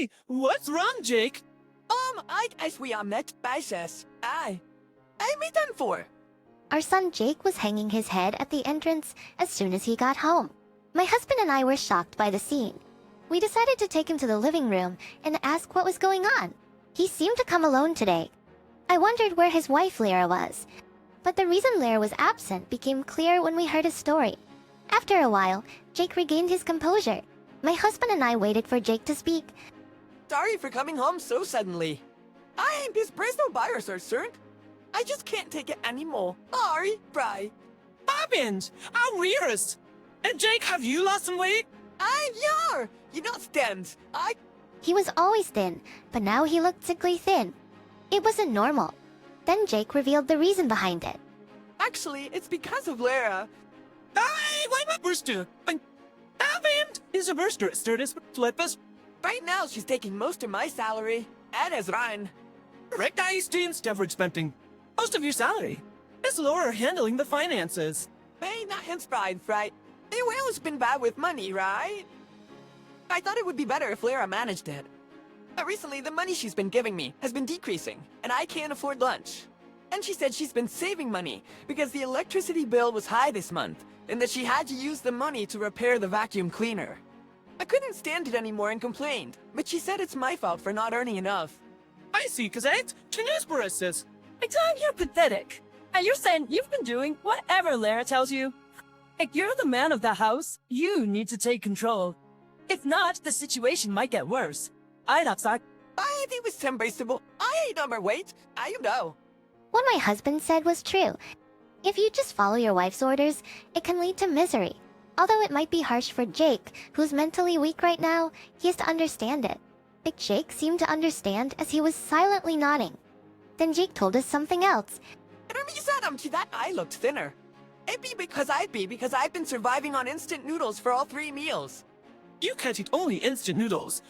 Hey, what's wrong, Jake? As we are met basis. I me done for. Our son Jake was hanging his head at the entrance as soon as he got home. My husband and I were shocked by the scene. We decided to take him to the living room and ask what was going on. He seemed to come alone today. I wondered where his wife Lyra was. But the reason Lyra was absent became clear when we heard his story. After a while, Jake regained his composure. My husband and I waited for Jake to speak. Sorry for coming home so suddenly. I ain't this Bristol buyers are sir. I just can't take it anymore. Sorry, bye. Happened? How weird. And Jake, have you lost some weight? You not stand. He was always thin, but now he looked sickly thin. It wasn't normal. Then Jake revealed the reason behind it. Actually, it's because of Lyra. Hey, why not Brewster? Happened? Is a Brewster Sturtis Flippus? Right now, she's taking most of my salary. And as Ryan. Retaliation Stafford spending most of your salary. Is Laura handling the finances? Hey, not hence pride, right? Hey, we always been bad with money, right? I thought it would be better if Lyra managed it. But recently, the money she's been giving me has been decreasing, and I can't afford lunch. And she said she's been saving money because the electricity bill was high this month, and that she had to use the money to repair the vacuum cleaner. I couldn't stand it anymore and complained, but she said it's my fault for not earning enough. I see, Kazette. Chinese I thought you're pathetic. And you're saying you've been doing whatever Lara tells you? If you're the man of the house, you need to take control. If not, the situation might get worse. I think It was unbreakable. I ain't overweight. I know. What my husband said was true. If you just follow your wife's orders, it can lead to misery. Although it might be harsh for Jake, who's mentally weak right now, he has to understand it. But Jake seemed to understand as he was silently nodding. Then Jake told us something else. To that I looked thinner. It'd be because I've been surviving on instant noodles for all 3 meals. You can't eat only instant noodles.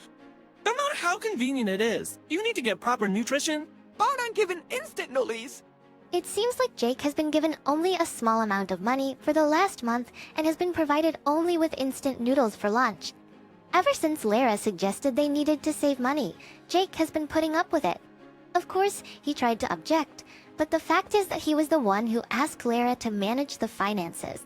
No matter how convenient it is, you need to get proper nutrition. But I'm given instant noodles. It seems like Jake has been given only a small amount of money for the last month and has been provided only with instant noodles for lunch. Ever since Lara suggested they needed to save money, Jake has been putting up with it. Of course, he tried to object, but the fact is that he was the one who asked Lara to manage the finances.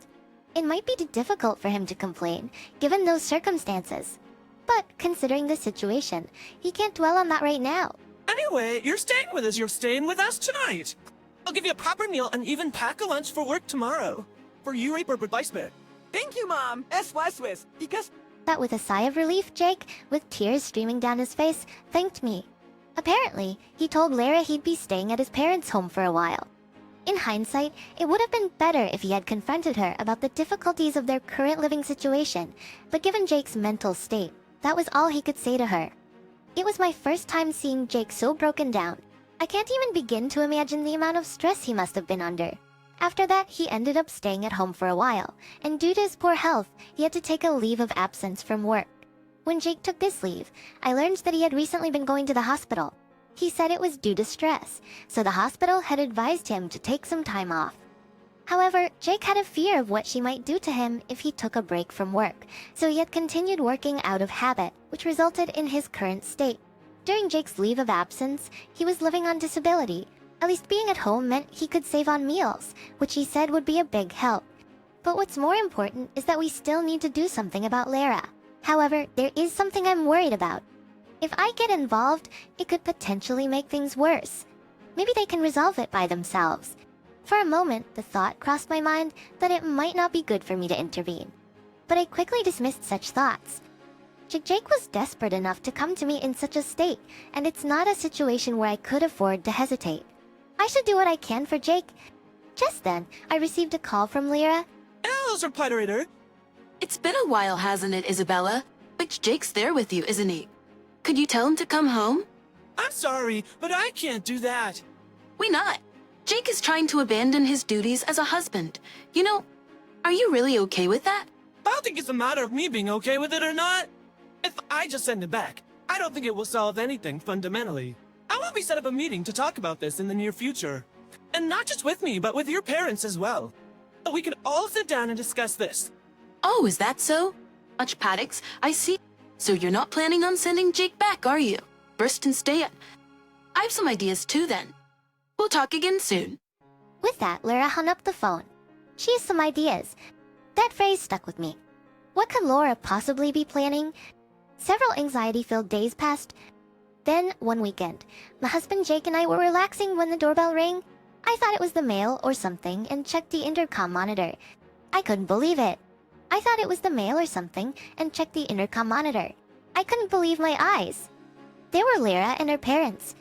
It might be too difficult for him to complain, given those circumstances. But considering the situation, he can't dwell on that right now. Anyway, you're staying with us. You're staying with us tonight. I'll give you a proper meal and even pack a lunch for work tomorrow. For you, Reaper, advice bit. Thank you, Mom. Swiss. Because... That with a sigh of relief, Jake, with tears streaming down his face, thanked me. Apparently, he told Lara he'd be staying at his parents' home for a while. In hindsight, it would have been better if he had confronted her about the difficulties of their current living situation, but given Jake's mental state, that was all he could say to her. It was my first time seeing Jake so broken down. I can't even begin to imagine the amount of stress he must have been under. After that, he ended up staying at home for a while, and due to his poor health, he had to take a leave of absence from work. When Jake took this leave, I learned that he had recently been going to the hospital. He said it was due to stress, so the hospital had advised him to take some time off. However, Jake had a fear of what she might do to him if he took a break from work, so he had continued working out of habit, which resulted in his current state. During Jake's leave of absence, he was living on disability. At least being at home meant he could save on meals, which he said would be a big help. But what's more important is that we still need to do something about Lara. However, there is something I'm worried about. If I get involved, it could potentially make things worse. Maybe they can resolve it by themselves. For a moment, the thought crossed my mind that it might not be good for me to intervene. But I quickly dismissed such thoughts. Jake was desperate enough to come to me in such a state, and it's not a situation where I could afford to hesitate. I should do what I can for Jake. Just then, I received a call from Lyra. Hello, Sir Pliterator. It's been a while, hasn't it, Isabella? But Jake's there with you, isn't he? Could you tell him to come home? I'm sorry, but I can't do that. Why not? Jake is trying to abandon his duties as a husband. You know, are you really okay with that? I don't think it's a matter of me being okay with it or not. If I just send him back, I don't think it will solve anything fundamentally. I want we set up a meeting to talk about this in the near future. And not just with me, but with your parents as well. So we can all sit down and discuss this. Oh, is that so? Much paddocks, I see. So you're not planning on sending Jake back, are you? Burst and stay up. I have some ideas too then. We'll talk again soon. With that, Laura hung up the phone. She has some ideas. That phrase stuck with me. What could Laura possibly be planning? Several anxiety-filled days passed. Then, one weekend, my husband Jake and I were relaxing when the doorbell rang. I thought it was the mail or something and checked the intercom monitor. I couldn't believe it. I thought it was the mail or something and checked the intercom monitor. I couldn't believe my eyes. There were Lara and her parents.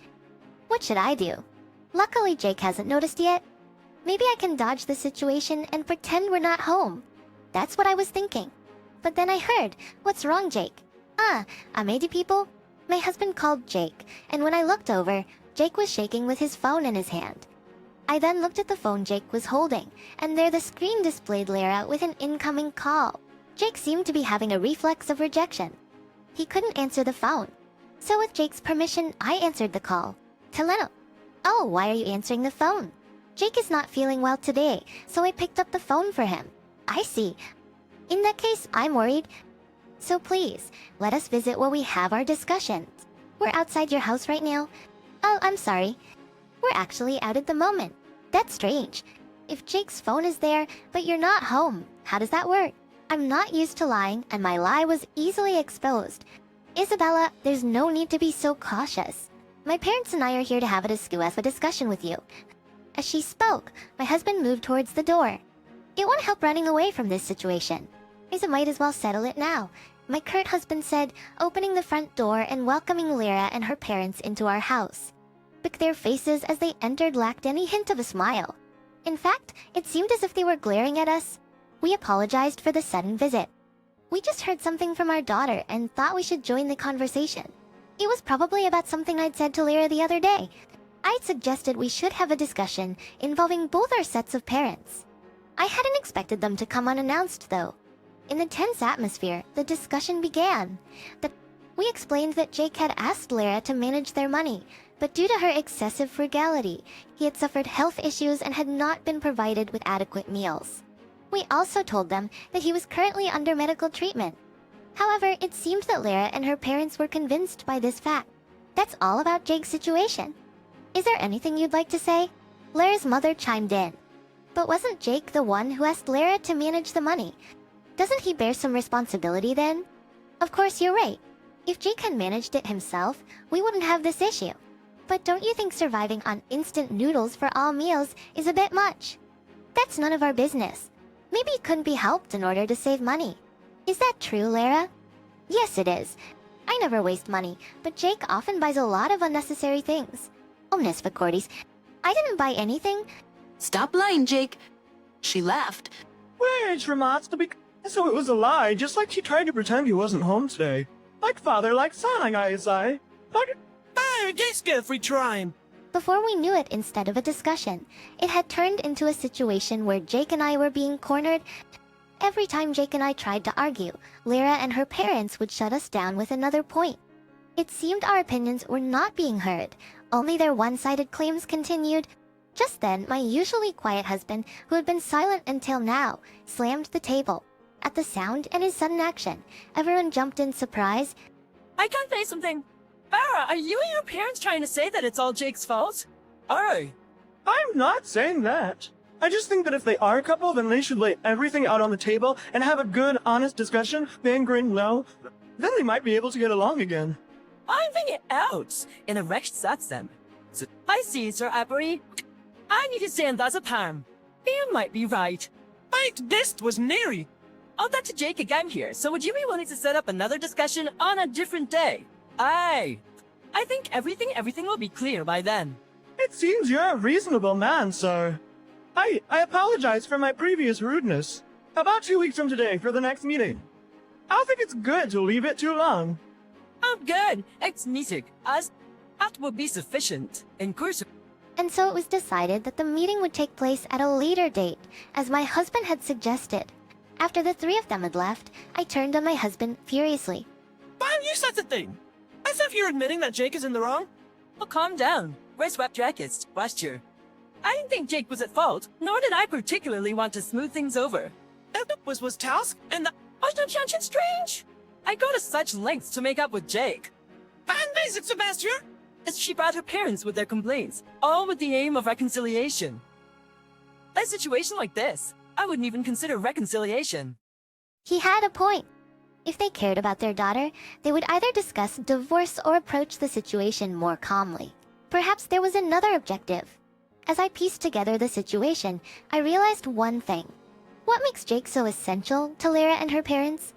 What should I do? Luckily, Jake hasn't noticed yet. Maybe I can dodge the situation and pretend we're not home. That's what I was thinking. But then I heard, "What's wrong, Jake?" Amady people? My husband called Jake, and when I looked over, Jake was shaking with his phone in his hand. I then looked at the phone Jake was holding, and there the screen displayed Lara with an incoming call. Jake seemed to be having a reflex of rejection. He couldn't answer the phone. So with Jake's permission, I answered the call. Hello. Oh, why are you answering the phone? Jake is not feeling well today, so I picked up the phone for him. I see. In that case, I'm worried. So please, let us visit where we have our discussions. We're outside your house right now. Oh, I'm sorry. We're actually out at the moment. That's strange. If Jake's phone is there, but you're not home, how does that work? I'm not used to lying, and my lie was easily exposed. Isabella, there's no need to be so cautious. My parents and I are here to have a discussion with you. As she spoke, my husband moved towards the door. It won't help running away from this situation. I might as well settle it now, my curt husband said, opening the front door and welcoming Lara and her parents into our house. But their faces as they entered lacked any hint of a smile. In fact, it seemed as if they were glaring at us. We apologized for the sudden visit. We just heard something from our daughter and thought we should join the conversation. It was probably about something I'd said to Lara the other day. I'd suggested we should have a discussion involving both our sets of parents. I hadn't expected them to come unannounced, though. In the tense atmosphere, the discussion began. We explained that Jake had asked Lara to manage their money, but due to her excessive frugality, he had suffered health issues and had not been provided with adequate meals. We also told them that he was currently under medical treatment. However, it seemed that Lara and her parents were convinced by this fact. That's all about Jake's situation. Is there anything you'd like to say? Lara's mother chimed in. But wasn't Jake the one who asked Lara to manage the money? Doesn't he bear some responsibility then? Of course, you're right. If Jake had managed it himself, we wouldn't have this issue. But don't you think surviving on instant noodles for all meals is a bit much? That's none of our business. Maybe it couldn't be helped in order to save money. Is that true, Lara? Yes, it is. I never waste money, but Jake often buys a lot of unnecessary things. Omnis Vicordis, I didn't buy anything. Stop lying, Jake. She laughed. Wait, Ramats, so it was a lie, just like she tried to pretend he wasn't home today. Like father, like son, I say. Like... Hey, free trying. Before we knew it, instead of a discussion, it had turned into a situation where Jake and I were being cornered. Every time Jake and I tried to argue, Lara and her parents would shut us down with another point. It seemed our opinions were not being heard, only their one-sided claims continued. Just then, my usually quiet husband, who had been silent until now, slammed the table. At the sound and his sudden action, everyone jumped in surprise. I can't say something. Farah, are you and your parents trying to say that it's all Jake's fault? I'm not saying that. I just think that if they are a couple, then they should lay everything out on the table and have a good, honest discussion, then grin low. Then they might be able to get along again. I think it out in a wretched satsam. I see, Sir Avery. I need to stand as a palm. You might be right. This was Neri. I'll that to Jake again here, so would you be willing to set up another discussion on a different day? Aye. I think everything will be clear by then. It seems you're a reasonable man, sir. I apologize for my previous rudeness. About 2 weeks from today for the next meeting. I think it's good to leave it too long. Oh, good. It's neatig, as that will be sufficient. In course. And so it was decided that the meeting would take place at a later date, as my husband had suggested. After the three of them had left, I turned on my husband furiously. Why have you said the thing? As if you're admitting that Jake is in the wrong? Oh, calm down. Wear swept jackets, posture. I didn't think Jake was at fault, nor did I particularly want to smooth things over. That was task, and that... Oh, no, strange. I go to such lengths to make up with Jake. Fine basic, Sebastian. As she brought her parents with their complaints, all with the aim of reconciliation. In a situation like this, I wouldn't even consider reconciliation. He had a point. If they cared about their daughter, they would either discuss divorce or approach the situation more calmly. Perhaps there was another objective. As I pieced together the situation, I realized one thing. What makes Jake so essential to Lyra and her parents?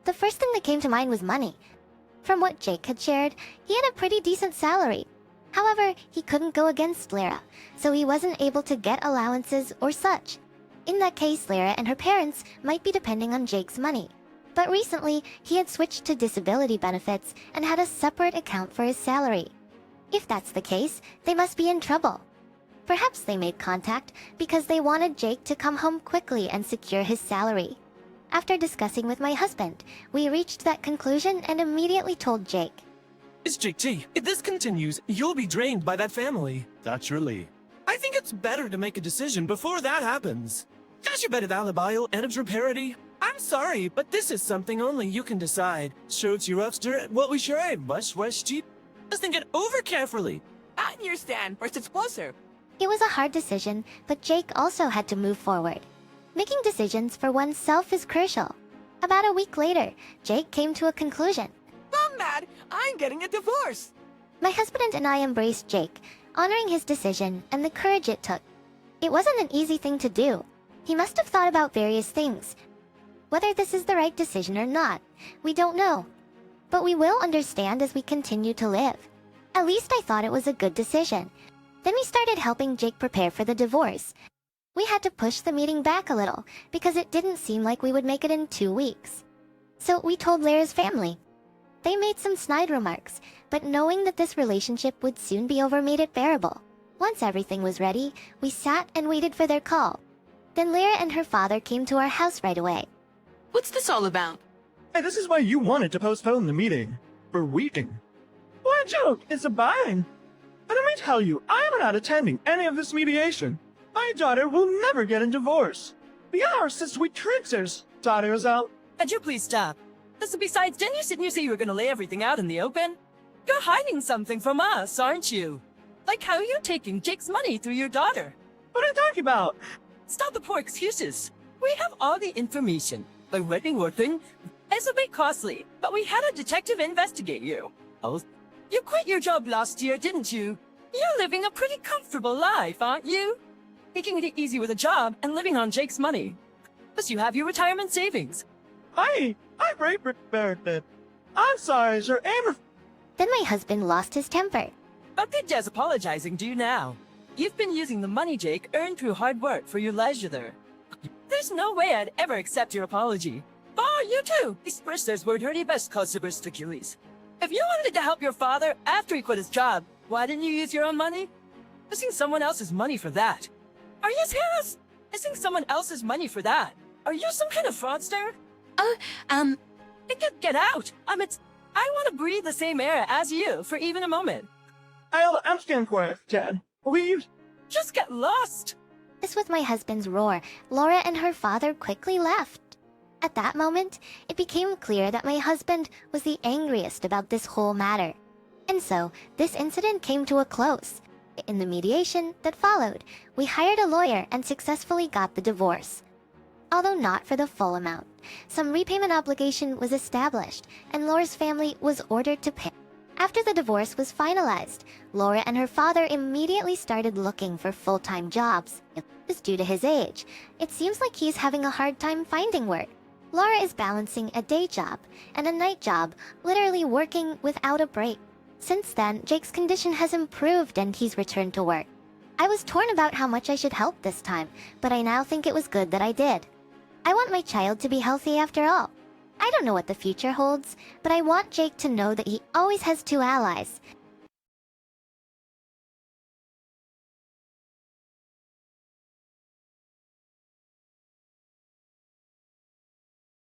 The first thing that came to mind was money. From what Jake had shared, he had a pretty decent salary. However, he couldn't go against Lyra, so he wasn't able to get allowances or such. In that case, Lyra and her parents might be depending on Jake's money. But recently, he had switched to disability benefits and had a separate account for his salary. If that's the case, they must be in trouble. Perhaps they made contact because they wanted Jake to come home quickly and secure his salary. After discussing with my husband, we reached that conclusion and immediately told Jake. It's Jake T. If this continues, you'll be drained by that family. Naturally. I think it's better to make a decision before that happens. Dash your bet at alibi and of parity. I'm sorry, but this is something only you can decide. Shows you upster what we sure much cheap. Just think it over carefully. I understand. First explosive. It was a hard decision, but Jake also had to move forward. Making decisions for oneself is crucial. About a week later, Jake came to a conclusion. I'm mad. I'm getting a divorce. My husband and I embraced Jake, honoring his decision and the courage it took. It wasn't an easy thing to do. He must have thought about various things. Whether this is the right decision or not, we don't know. But we will understand as we continue to live. At least I thought it was a good decision. Then we started helping Jake prepare for the divorce. We had to push the meeting back a little because it didn't seem like we would make it in 2 weeks. So we told Lyra's family. They made some snide remarks, but knowing that this relationship would soon be over made it bearable. Once everything was ready, we sat and waited for their call. Then Lyra and her father came to our house right away. What's this all about? Hey, this is why you wanted to postpone the meeting. For weeping. What a joke, it's a bind. But let me tell you, I am not attending any of this mediation. My daughter will never get a divorce. We are such sweet tricksters. Daughter is out. Could you please stop? Listen, besides, didn't you sit and you say you were gonna lay everything out in the open? You're hiding something from us, aren't you? Like how you're taking Jake's money through your daughter. What are you talking about? Stop the poor excuses. We have all the information. The wedding working is a bit costly, but we had a detective investigate you. Oh, you quit your job last year, didn't you? You're living a pretty comfortable life, aren't you? Taking it easy with a job and living on Jake's money. Plus you have your retirement savings. I prepared it. I'm sorry, sir. Then my husband lost his temper. But good jazz apologizing to you now. You've been using the money Jake earned through hard work for your leisure. There's no way I'd ever accept your apology. Oh, you too! These bristers were your best customers to Achilles. If you wanted to help your father after he quit his job, why didn't you use your own money? Using someone else's money for that. Are you serious? Using someone else's money for that? Are you some kind of fraudster? Get out! I want to breathe the same air as you for even a moment. I'm standing quiet, Dad. Please. Just get lost! This was my husband's roar. Laura and her father quickly left. At that moment, it became clear that my husband was the angriest about this whole matter. And so, this incident came to a close. In the mediation that followed, we hired a lawyer and successfully got the divorce. Although not for the full amount, some repayment obligation was established, and Laura's family was ordered to pay. After the divorce was finalized, Laura and her father immediately started looking for full-time jobs. It was due to his age. It seems like he's having a hard time finding work. Laura is balancing a day job and a night job, literally working without a break. Since then, Jake's condition has improved and he's returned to work. I was torn about how much I should help this time, but I now think it was good that I did. I want my child to be healthy after all. I don't know what the future holds, but I want Jake to know that he always has 2 allies.